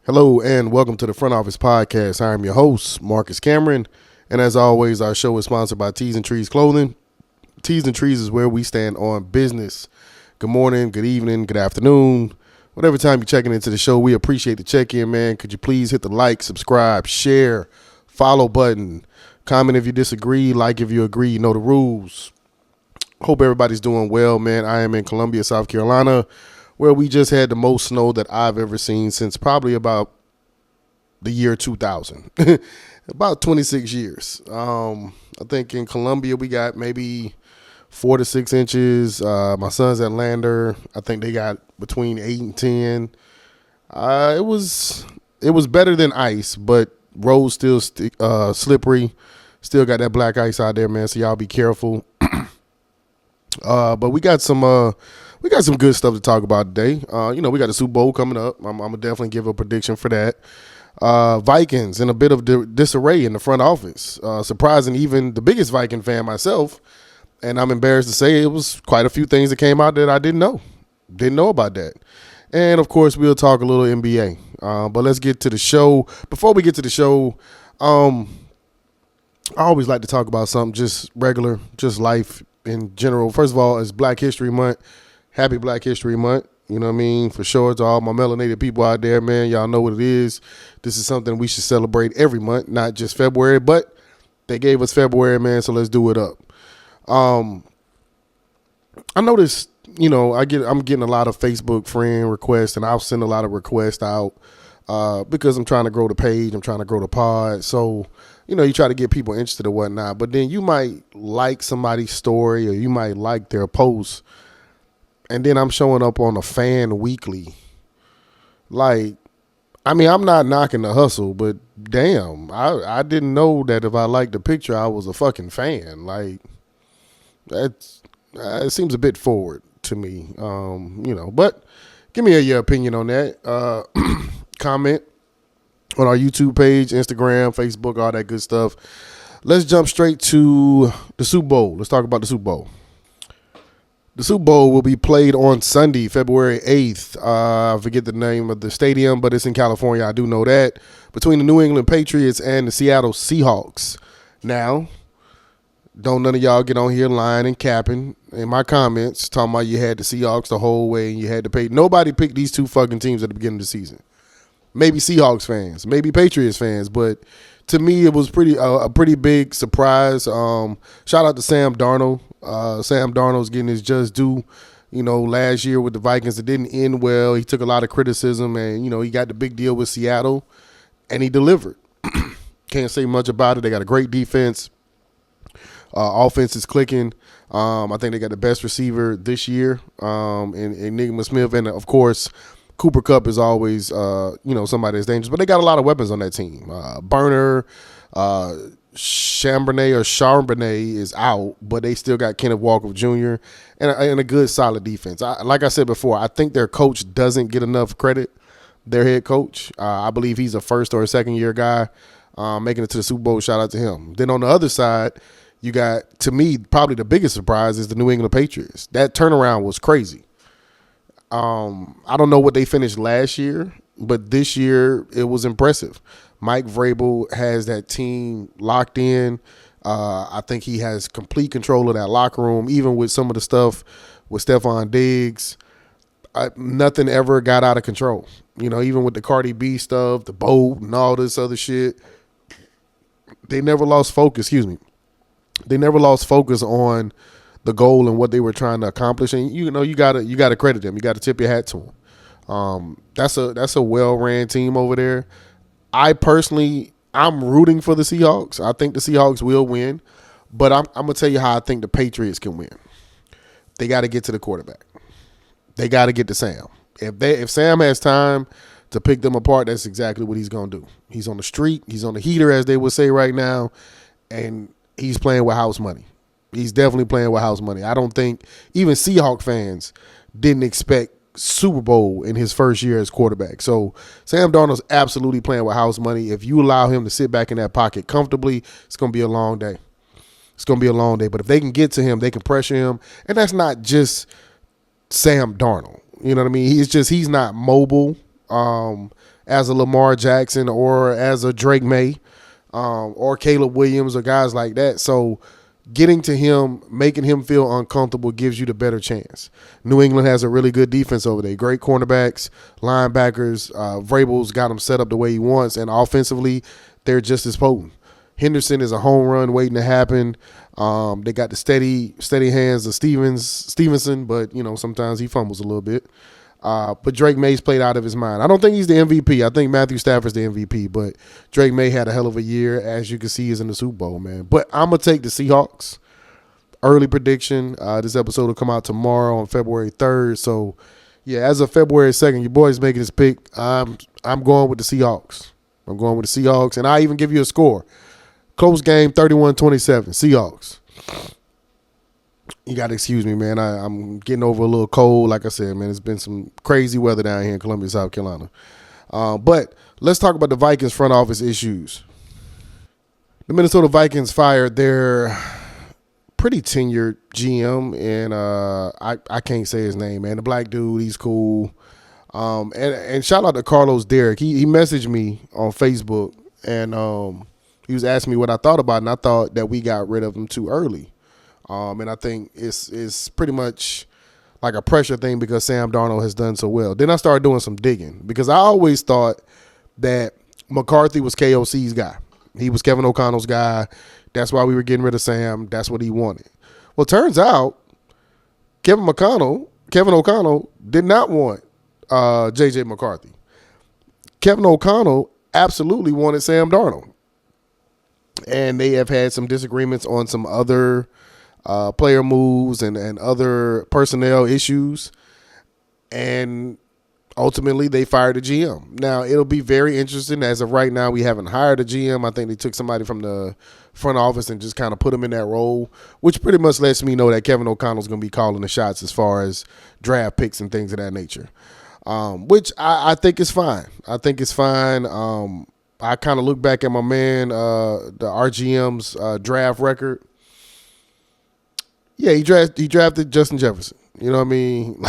Hello and welcome to the Front Office Podcast. I am your host, Marcus Cameron, and as always, our show is sponsored by Tees and Trees Clothing. Tees and Trees is where we stand on business. Good morning, good evening, good afternoon. Whatever time you're checking into the show, we appreciate the check-in, man. Could you please hit the like, subscribe, share, follow button, comment if you disagree, like if you agree, you know the rules. Hope everybody's doing well, man. I am in Columbia, South Carolina, where we just had the most snow that I've ever seen since probably about the year 2000. About 26 years. I think in Columbia we got maybe 4 to 6 inches. My son's at Lander. I think they got between 8 and 10. It was better than ice, but roads still slippery. Still got that black ice out there, man. So y'all be careful. But we got some good stuff to talk about today. We got the Super Bowl coming up. I'm gonna definitely give a prediction for that. Vikings in a bit of disarray in the front office, surprising even the biggest Viking fan myself. And I'm embarrassed to say it was quite a few things that came out that I didn't know about that. And of course, we'll talk a little NBA. But let's get to the show. Before we get to the show, I always like to talk about something just regular, just life in general. First of all, it's Black History Month. Happy Black History Month. You know what I mean? For sure, to all my melanated people out there, man, y'all know what it is. This is something we should celebrate every month, not just February, but they gave us February, man, so let's do it up. I noticed, I'm getting a lot of Facebook friend requests, and I'll send a lot of requests out because I'm trying to grow the page, I'm trying to grow the pod. So, you try to get people interested or whatnot, but then you might like somebody's story or you might like their post, and then I'm showing up on a fan weekly. Like, I'm not knocking the hustle, but damn, I didn't know that if I liked the picture, I was a fucking fan. Like, it seems a bit forward to me, but give me your opinion on that. Comment on our YouTube page, Instagram, Facebook, all that good stuff. Let's jump straight to the Super Bowl. Let's talk about the Super Bowl. The Super Bowl will be played on Sunday, February 8th. I forget the name of the stadium, but it's in California. I do know that. Between the New England Patriots and the Seattle Seahawks. Now, don't none of y'all get on here lying and capping in my comments talking about you had the Seahawks the whole way and you had to pay. Nobody picked these two fucking teams at the beginning of the season. Maybe Seahawks fans, maybe Patriots fans, but to me it was a pretty big surprise. Shout out to Sam Darnold. Sam Darnold's getting his just due. Last year with the Vikings, it didn't end well. He took a lot of criticism, and he got the big deal with Seattle, and he delivered. Can't say much about it. They got a great defense. Offense is clicking. I think they got the best receiver this year, in Enigma Smith, and of course, Cooper Kupp is always, somebody that's dangerous. But they got a lot of weapons on that team. Burner, Charbonnet is out, but they still got Kenneth Walker Jr. and a good, solid defense. Like I said before, I think their coach doesn't get enough credit. Their head coach, I believe he's a first or a second year guy, making it to the Super Bowl. Shout out to him. Then on the other side, you got, to me, probably the biggest surprise is the New England Patriots. That turnaround was crazy. I don't know what they finished last year, but this year it was impressive. Mike Vrabel has that team locked in. I think he has complete control of that locker room, even with some of the stuff with Stephon Diggs. Nothing ever got out of control. Even with the Cardi B stuff, the boat, and all this other shit, they never lost focus. They never lost focus on the goal and what they were trying to accomplish. And you gotta credit them. You gotta tip your hat to them. That's a well-ran team over there. I'm rooting for the Seahawks. I think the Seahawks will win, but I'm gonna tell you how I think the Patriots can win. They got to get to the quarterback. They got to get to Sam. If Sam has time to pick them apart, that's exactly what he's gonna do. He's on the street. He's on the heater, as they would say right now, and he's playing with house money. He's definitely playing with house money. I don't think even Seahawk fans didn't expect Super Bowl in his first year as quarterback. So Sam Darnold's absolutely playing with house money. If you allow him to sit back in that pocket comfortably, it's going to be a long day. But if they can get to him, they can pressure him. And that's not just Sam Darnold. You know what I mean? He's not mobile. as a Lamar Jackson or as a Drake May or Caleb Williams or guys like that. So getting to him, making him feel uncomfortable gives you the better chance. New England has a really good defense over there. Great cornerbacks, linebackers. Vrabel's got him set up the way he wants, and offensively, they're just as potent. Henderson is a home run waiting to happen. They got the steady hands of Stevenson, but sometimes he fumbles a little bit. But Drake May's played out of his mind. I don't think he's the MVP. I think Matthew Stafford's the MVP, but Drake May had a hell of a year. As you can see, he's in the Super Bowl, man. But I'm going to take the Seahawks. Early prediction. This episode will come out tomorrow on February 3rd. So, yeah, as of February 2nd, your boy's making his pick. I'm going with the Seahawks. I'm going with the Seahawks, and I even give you a score. Close game, 31-27, Seahawks. You got to excuse me, man. I'm getting over a little cold. Like I said, man, it's been some crazy weather down here in Columbia, South Carolina. But let's talk about the Vikings front office issues. The Minnesota Vikings fired their pretty tenured GM, and I can't say his name, man. The black dude, he's cool. And shout out to Carlos Derrick. He messaged me on Facebook, and he was asking me what I thought about it, and I thought that we got rid of him too early. And I think it's pretty much like a pressure thing because Sam Darnold has done so well. Then I started doing some digging because I always thought that McCarthy was KOC's guy. He was Kevin O'Connell's guy. That's why we were getting rid of Sam. That's what he wanted. Well, turns out Kevin O'Connell did not want J.J. McCarthy. Kevin O'Connell absolutely wanted Sam Darnold. And they have had some disagreements on some other player moves and other personnel issues. And ultimately, they fired the GM. Now, it'll be very interesting. As of right now, we haven't hired a GM. I think they took somebody from the front office and just kind of put him in that role, which pretty much lets me know that Kevin O'Connell's going to be calling the shots as far as draft picks and things of that nature, which I think is fine. I think it's fine. I kind of look back at my man, the RGM's draft record. Yeah, he drafted Justin Jefferson. You know what I mean?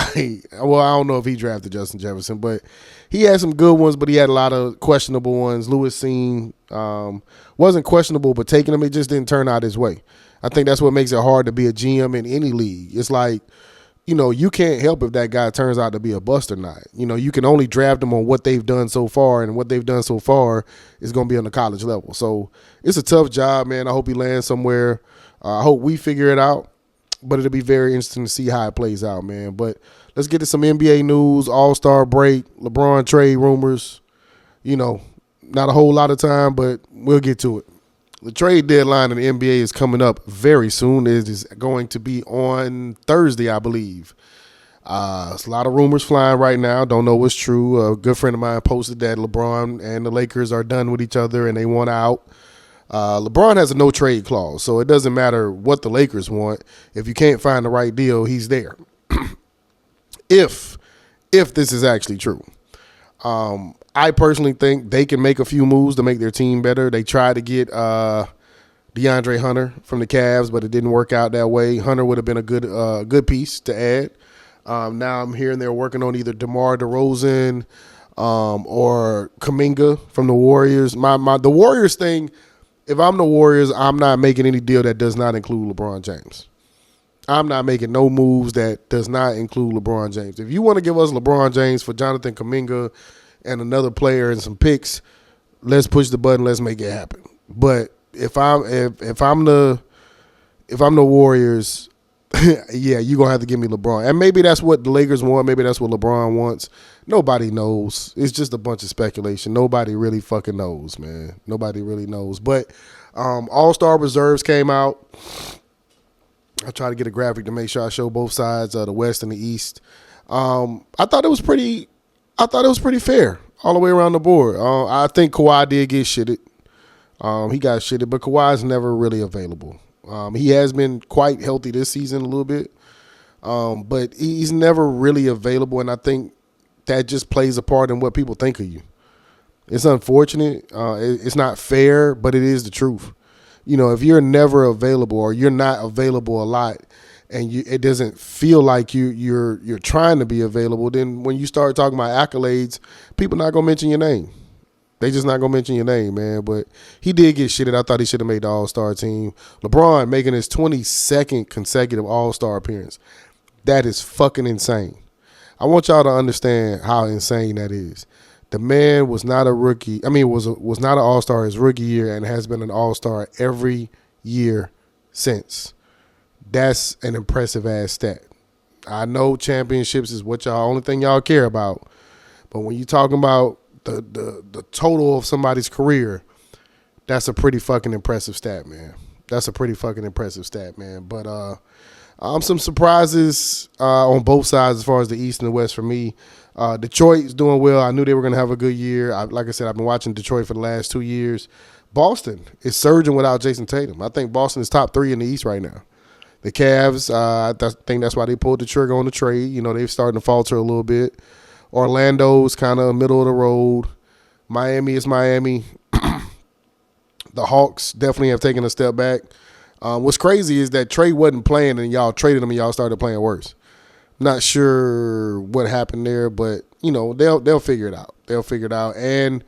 Well, I don't know if he drafted Justin Jefferson, but he had some good ones, but he had a lot of questionable ones. Lewis Seen wasn't questionable, but taking him, it just didn't turn out his way. I think that's what makes it hard to be a GM in any league. It's like, you can't help if that guy turns out to be a bust or not. You can only draft them on what they've done so far, and what they've done so far is going to be on the college level. So it's a tough job, man. I hope he lands somewhere. I hope we figure it out, but it'll be very interesting to see how it plays out, man. But let's get to some NBA news, All-Star break, LeBron trade rumors. Not a whole lot of time, but we'll get to it. The trade deadline in the NBA is coming up very soon. It is going to be on Thursday, I believe. There's a lot of rumors flying right now. Don't know what's true. A good friend of mine posted that LeBron and the Lakers are done with each other and they want out. LeBron has a no-trade clause, so it doesn't matter what the Lakers want. If you can't find the right deal, he's there. If this is actually true. I personally think they can make a few moves to make their team better. They tried to get DeAndre Hunter from the Cavs, but it didn't work out that way. Hunter would have been a good piece to add. Now I'm hearing they're working on either DeMar DeRozan or Kuminga from the Warriors. The Warriors thing, if I'm the Warriors, I'm not making any deal that does not include LeBron James. I'm not making no moves that does not include LeBron James. If you want to give us LeBron James for Jonathan Kuminga and another player and some picks, let's push the button. Let's make it happen. But if I'm the Warriors, yeah, you're gonna have to give me LeBron. And maybe that's what the Lakers want. Maybe that's what LeBron wants. Nobody knows. It's just a bunch of speculation. Nobody really fucking knows, man. Nobody really knows. But All-Star reserves came out. I try to get a graphic to make sure I show both sides, the West and the East. I thought it was pretty fair all the way around the board. I think Kawhi did get shitted. He got shitted, but Kawhi's never really available. He has been quite healthy this season a little bit, but he's never really available, and I think that just plays a part in what people think of you. It's unfortunate. It's not fair, but it is the truth. If you're never available or you're not available a lot and it doesn't feel like you're trying to be available, then when you start talking about accolades, people not gonna mention your name. They just not gonna mention your name, man. But he did get shitted. I thought he should have made the All-Star team. LeBron making his 22nd consecutive All-Star appearance. That is fucking insane. I want y'all to understand how insane that is. The man was not a rookie. I mean, was not an All-Star his rookie year and has been an All-Star every year since. That's an impressive ass stat. I know championships is what y'all only thing y'all care about, but when you talking about the total of somebody's career, that's a pretty fucking impressive stat, man. That's a pretty fucking impressive stat, man. But some surprises on both sides as far as the East and the West for me. Detroit is doing well. I knew they were going to have a good year. Like I said, I've been watching Detroit for the last 2 years. Boston is surging without Jason Tatum. I think Boston is top 3 in the East right now. The Cavs, I think that's why they pulled the trigger on the trade. You know, they're starting to falter a little bit. Orlando's kind of middle of the road. Miami is Miami. The Hawks definitely have taken a step back. What's crazy is that Trey wasn't playing and y'all traded him and y'all started playing worse. Not sure what happened there, but, you know, they'll figure it out. They'll figure it out. And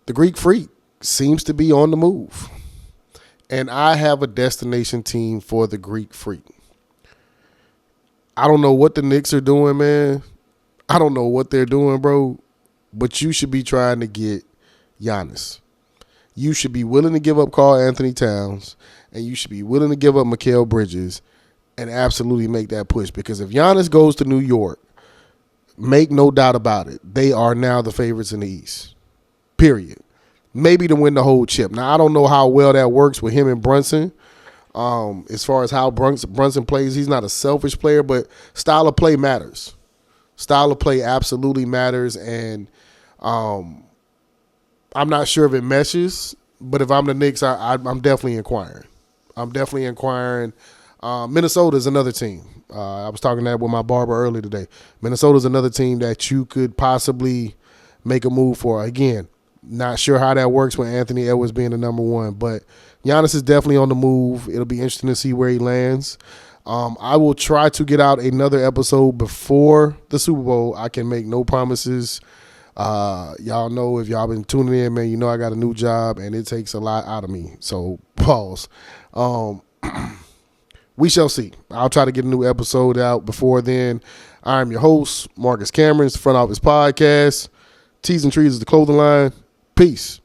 the Greek Freak seems to be on the move. And I have a destination team for the Greek Freak. I don't know what the Knicks are doing, man. I don't know what they're doing, bro. But you should be trying to get Giannis. You should be willing to give up Karl Anthony Towns, and you should be willing to give up Mikal Bridges and absolutely make that push. Because if Giannis goes to New York, make no doubt about it, they are now the favorites in the East. Period. Maybe to win the whole chip. Now, I don't know how well that works with him and Brunson. As far as how Brunson plays, he's not a selfish player, but style of play matters. Style of play absolutely matters, and I'm not sure if it meshes, but if I'm the Knicks, I'm definitely inquiring. Minnesota is another team. I was talking that with my barber earlier today. Minnesota is another team that you could possibly make a move for. Again, not sure how that works with Anthony Edwards being the number one, but Giannis is definitely on the move. It'll be interesting to see where he lands. I will try to get out another episode before the Super Bowl. I can make no promises. Y'all know, if y'all been tuning in, man, you know I got a new job and it takes a lot out of me. So pause. We shall see. I'll try to get a new episode out before then. I'm your host, Marcus Cameron, Front Office Podcast. Tees and Trees is the clothing line. Peace.